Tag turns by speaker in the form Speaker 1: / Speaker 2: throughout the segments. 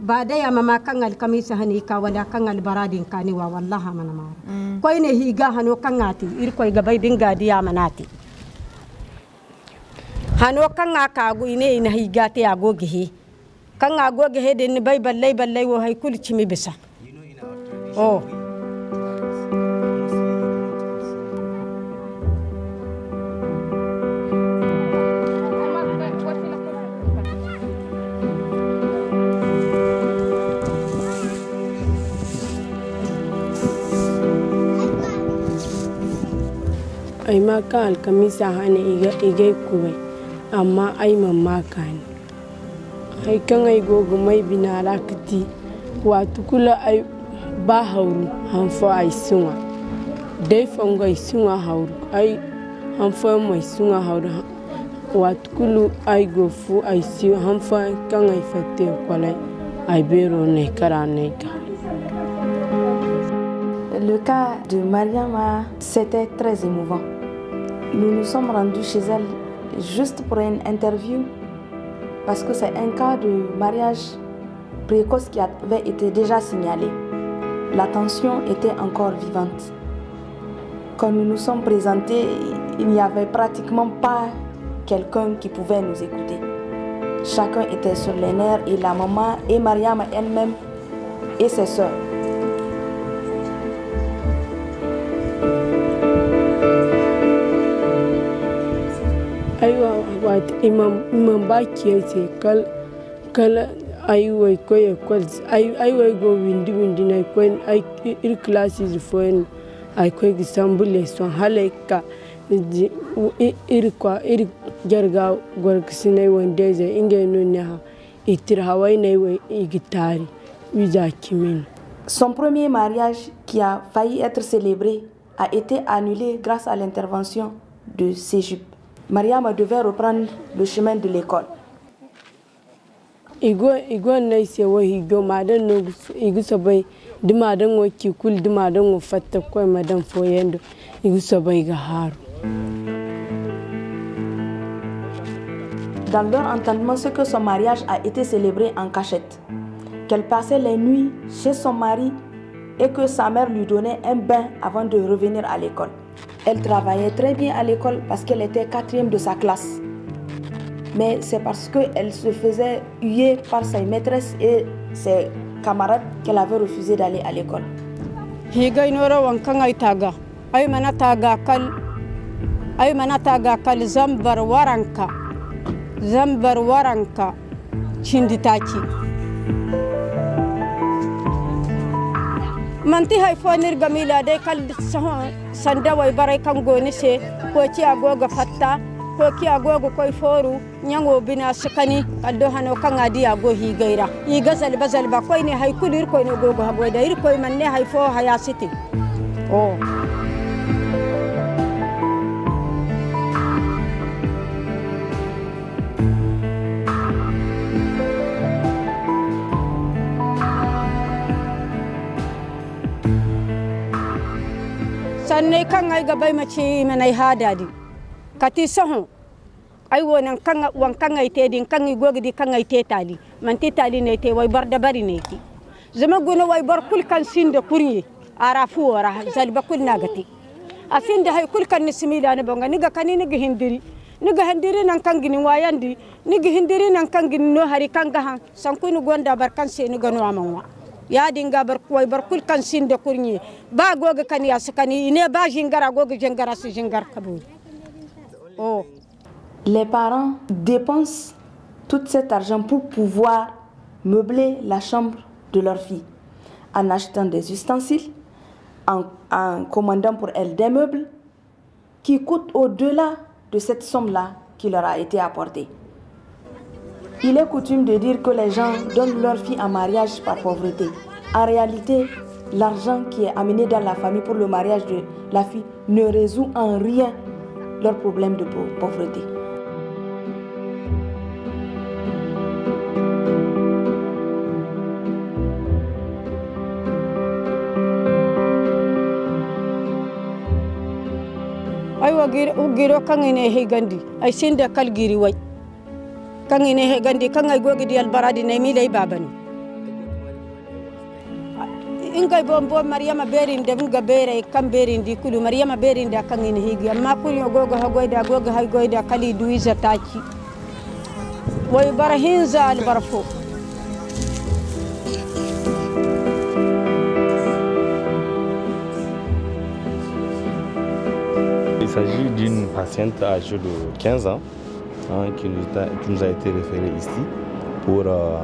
Speaker 1: بعد يا ماما كان الكميس هنيكا ولا كان البرادين كاني والله ما نمار كوين هي هنو كاناتي إيركوي جباي دينغادي يا مناتي هنو كان عكاغو إني إن هي جاتي عجوجه كان عجوجه دين باي بالله وهي كل شيء بسا أوه
Speaker 2: أي ما كان الكميسة هاني إيجي كوي أما أي ما كان أي كان يجوج ما يبينا راكتي واتكل أي باهور هنفو أي سوا ده فنغ أي سوا هور أي هنفو ما يسوا هور واتكل أي جوفو أي سوا هنفو كان يفتح كله أي بيرو نكرانيك.
Speaker 3: Le cas de Mariama, c'était très émouvant. Nous nous sommes rendus chez elle juste pour une interview parce que c'est un cas de mariage précoce qui avait été déjà signalé. La tension était encore vivante. Quand nous nous sommes présentés, il n'y avait pratiquement pas quelqu'un qui pouvait nous écouter. Chacun était sur les nerfs et la maman et Mariama elle-même et ses sœurs.
Speaker 2: أيوة وات إمام باكي كل أيوة كوي أيوة جو ويندي نايكوين أي الكلاسيز فين أيكوي جسامبولي سون هلاك إركوا جرجع غرقسناي وندزة إنجنو نها إترهاوي نايوي إجتاري ويزاكيمين.
Speaker 3: Son premier mariage qui a failli être célébré a été annulé grâce à l'intervention de Cégep. Mariama devait reprendre le chemin de l'école.
Speaker 2: Igo naise wa higo madan no igu sabai di madan wo kikul di madan wo fatta ko madan foyendo igu sabai ga haru.
Speaker 3: Dans leur entendement, c'est que son mariage a été célébré en cachette, qu'elle passait les nuits chez son mari et que sa mère lui donnait un bain avant de revenir à l'école. Elle travaillait très bien à l'école parce qu'elle était 4e de sa classe. Mais c'est parce qu'elle se faisait huer par ses maîtresses et ses camarades qu'elle avait refusé d'aller à l'école.
Speaker 1: Zambar waranka chinditachi. Manti haifonir gamila de kal sanda way baray kango ni se ko ci agoga fatta ko ki agogo koy foru nyango bina sakani kaddo hano kanga di ago hi gaira i gazal bazal ba koy ne hay kulir koy no gogo hago da ir koy manne hay fo hayasiti oh sanne kan ay gabay machi manay hadadi kati soho ay wonan kan wan kan ay tedin kan i gogdi kan ay tetali man tetali ne te way barda bari ne ki zama gona way bar kul kan sinde kuriye arafu wara zalba kul nagati afinde hay kul kan nismida ne bonga niga kanini niga hindiri nan kan gini wayandi niga hindiri nan kan gini no hari kan gahan sankunu gonda bar kan se niga no amanwa ya dinga bar koy bar kul kan sinde kurnye ba goga kan ya sakani ine ba jingara goga jingara su jingar kabul oh
Speaker 3: les parents dépensent tout cet argent pour pouvoir meubler la chambre de leur fille en achetant des ustensiles en commandant pour elle des meubles qui coûtent au-delà de cette somme-là qui leur a été apportée. Il est coutume de dire que les gens donnent leur fille en mariage par pauvreté. En réalité, l'argent qui est amené dans la famille pour le mariage de la fille ne résout en rien leur problème de pauvreté.
Speaker 1: aywa giro kangine he gandi ay sinde kal giri way kangine he gandi kangay gogi di albaradi ne mi lay babani ingay bombo Mariama berin de bunga bere kam berin di kulu Mariama berin da kan ina higi amma kulu gogo hagoida gogo haygoida kali duiza taki way barahin zal barfo.
Speaker 4: Il s'agit d'une patiente âgée de 15 ans qui nous a été référée ici pour un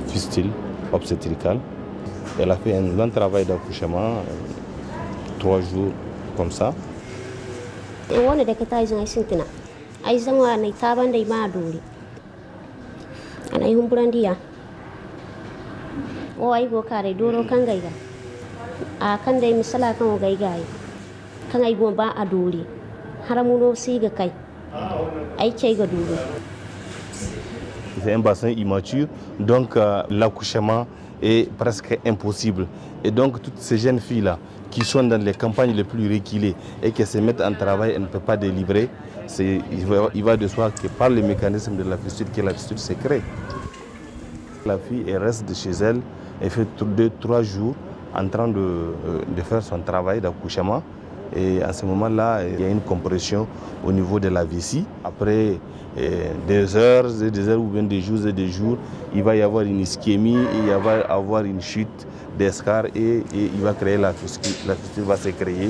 Speaker 4: fistule obstétricale. Elle a fait un long travail d'accouchement, 3 jours comme ça.
Speaker 5: Wani da kita izin ai sintina ai zanwa ne taban da ma dole ana yi humburan diya o ai go kare doro kan gaiga a kan dai misala kan gaiga kan ai go ba a dole haramuno si ga kai ai kai ga dole.
Speaker 4: C'est un bassin immature, donc l'accouchement est presque impossible. Et donc toutes ces jeunes filles-là qui sont dans les campagnes les plus reculées et qui se mettent en travail et ne peuvent pas délivrer, il va de soi que par le mécanisme de la fistule que la fistule se crée. La fille elle reste de chez elle, elle fait 2-3 jours en train de faire son travail d'accouchement. Et à ce moment-là, il y a une compression au niveau de la vessie. Après des heures ou bien des jours, il va y avoir une ischémie, il va y avoir une chute d'escar et il va créer la fistule va se créer.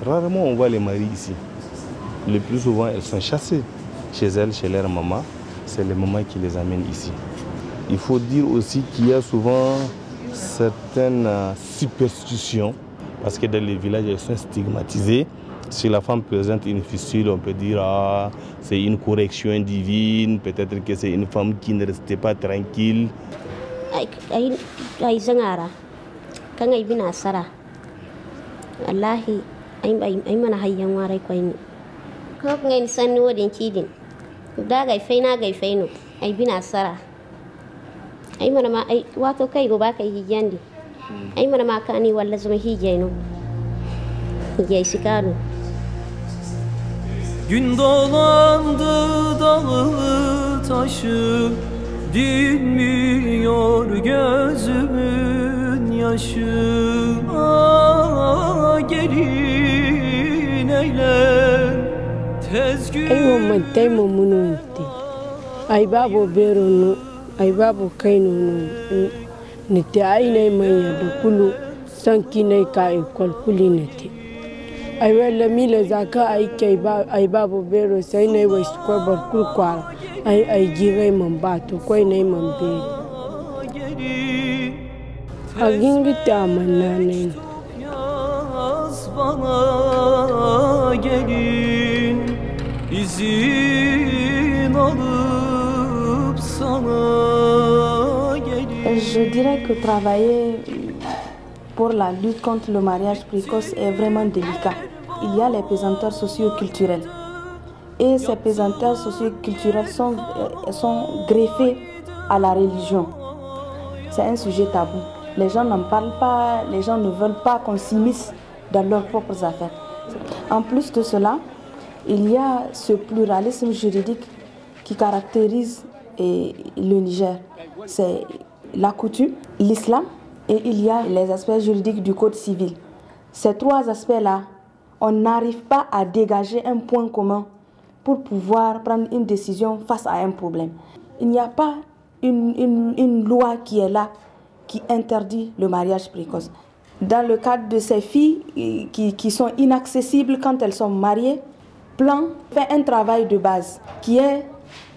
Speaker 4: Rarement on voit les maris ici. Le plus souvent, elles sont chassées chez elles, chez leur maman. C'est les mamans qui les amènent ici. Il faut dire aussi qu'il y a souvent certaines superstitions. Parce que dans les villages, elles sont stigmatisées. Si la femme présente une fistule, on peut dire ah, c'est une correction divine, peut-être que c'est une femme qui ne restait pas tranquille.
Speaker 5: Ai zangara kan ai bina sara wallahi ai mana hayyan warai kwai ne ko ngai san no din kidin da gai faina gai faino ai bina sara ai mana ma ai wato kai go ba kai hijandi ai mana ma kani walla zuma hijayno hijay sikano
Speaker 6: gün dolandı dağı taşı dinmiyor gözümün yaşı gelin eyle tez gün
Speaker 2: ai mamman tai mamuno ti ai babu bero no ai babu kaino no ni te ai nei manya da kulu sanki nei ka ekol kulinati ai wala mila zaka ai kai ba ai babu bero sai nei wai ko bar kulkwara ai jirai man ba to koi nei man be agin gita manna nei
Speaker 6: yaz bana gelin izin alıp sana gelin.
Speaker 3: Je dirais que travailler pour la lutte contre le mariage précoce est vraiment délicat. Il y a les pesanteurs socio-culturels. Et ces pesanteurs socio-culturels sont greffés à la religion. C'est un sujet tabou. Les gens n'en parlent pas, les gens ne veulent pas qu'on s'immisce dans leurs propres affaires. En plus de cela, il y a ce pluralisme juridique qui caractérise le Niger. C'est la coutume, l'islam et il y a les aspects juridiques du code civil. Ces 3 aspects-là, on n'arrive pas à dégager un point commun pour pouvoir prendre une décision face à un problème. Il n'y a pas une loi qui est là, qui interdit le mariage précoce. Dans le cadre de ces filles qui sont inaccessibles quand elles sont mariées, Plan fait un travail de base qui est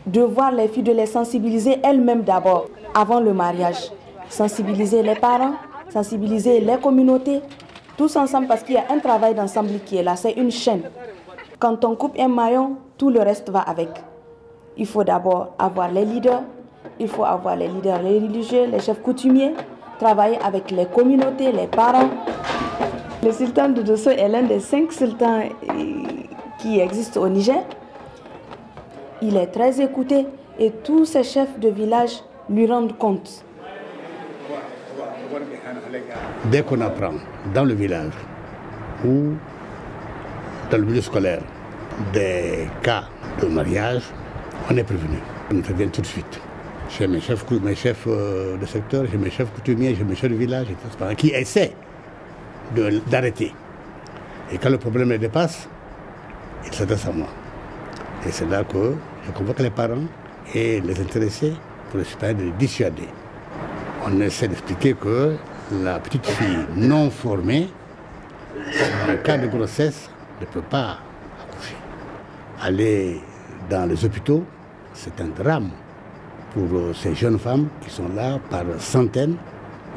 Speaker 3: de voir les filles, de les sensibiliser elles-mêmes d'abord, avant le mariage. Sensibiliser les parents, sensibiliser les communautés, tous ensemble parce qu'il y a un travail d'ensemble qui est là, c'est une chaîne. Quand on coupe un maillon, tout le reste va avec. Il faut d'abord avoir les leaders, il faut avoir les leaders les religieux, les chefs coutumiers, travailler avec les communautés, les parents. Le sultan de Dosso est l'un des 5 sultans qui existent au Niger. Il est très écouté et tous ces chefs de village lui rendent compte.
Speaker 7: Dès qu'on apprend dans le village ou dans le milieu scolaire des cas de mariage, on est prévenu. On intervient tout de suite. J'ai mes chefs de secteur, j'ai mes chefs coutumiers, j'ai mes chefs de village, qui essaient d'arrêter. Et quand le problème les dépasse, ils s'adressent à moi. Et c'est là que je convoque les parents et les intéressés pour essayer de les dissuader. On essaie d'expliquer que la petite fille non formée, en cas de grossesse, ne peut pas accoucher. Aller dans les hôpitaux, c'est un drame pour ces jeunes femmes qui sont là par centaines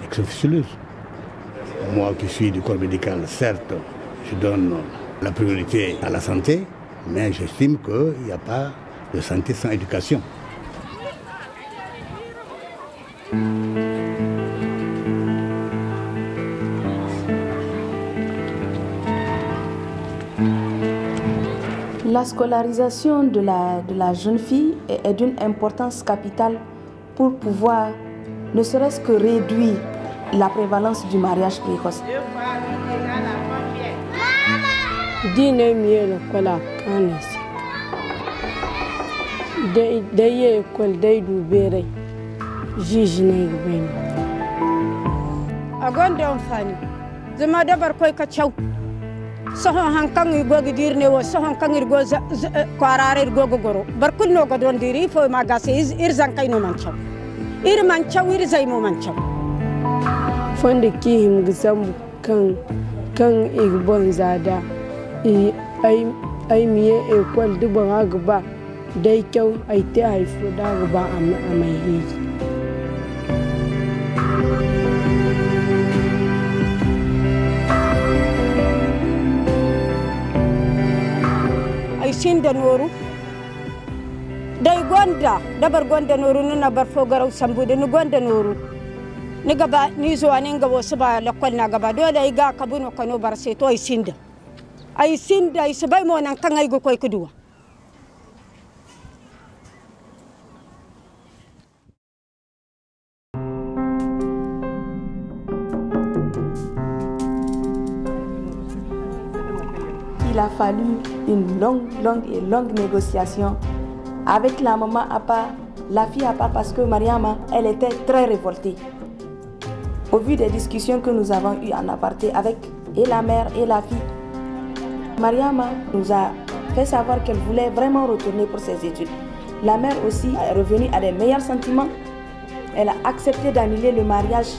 Speaker 7: et qui sont fistuleuses. Moi qui suis du corps médical, certes, je donne la priorité à la santé, mais j'estime qu'il n'y a pas de santé sans éducation.
Speaker 3: La scolarisation de la jeune fille est d'une importance capitale pour pouvoir ne serait-ce que réduire la prévalence du mariage précoce.
Speaker 2: Dine miye kwala kanisi dai kwal dai dubere jiji ne gben
Speaker 1: agonda amfani zama dabar koi ka chau sohon hankan igogi dirne wo sohon kan irgo kwarare irgo goro barkul no godon diri fo magase irzan kai no manchau ir manchau ir zai mo manchau
Speaker 2: fonde ki him gisam kan igbon zada ai miye ekwal duban agba dai kyau ai ta haifu da agba a mai hiji
Speaker 1: ai sinda noru dai gonda dabar gonda noru nuna barfo garau sambude ni gonda noru ni gaba ni zuwa ni ga wasu ba lakwal na gaba dole ai ga kabuno kano bar sai to ai sinda ai sabai mo nan kan ai go koy kuduwa
Speaker 3: Il a fallu une longue négociation avec la maman à part, la fille à part, parce que Mariama, elle était très révoltée. Au vu des discussions que nous avons eues en aparté avec et la mère et la fille, Mariama nous a fait savoir qu'elle voulait vraiment retourner pour ses études. La mère aussi est revenue à des meilleurs sentiments. Elle a accepté d'annuler le mariage.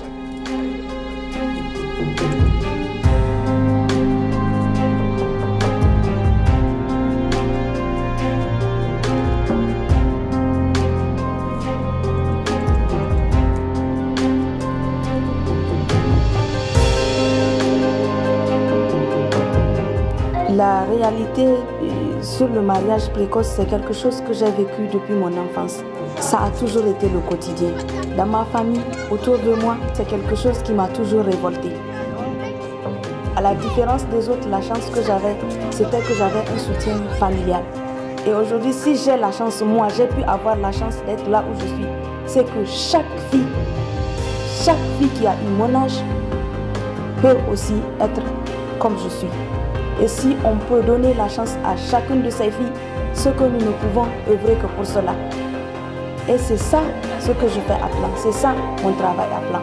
Speaker 3: La réalité sur le mariage précoce, c'est quelque chose que j'ai vécu depuis mon enfance. Ça a toujours été le quotidien. Dans ma famille, autour de moi, c'est quelque chose qui m'a toujours révoltée. À la différence des autres, la chance que j'avais, c'était que j'avais un soutien familial. Et aujourd'hui, si j'ai la chance, moi, j'ai pu avoir la chance d'être là où je suis, c'est que chaque fille qui a eu mon âge peut aussi être comme je suis. Et si on peut donner la chance à chacune de ces filles, ce que nous ne pouvons œuvrer que pour cela. Et c'est ça ce que je fais à plan, c'est ça mon travail à plan.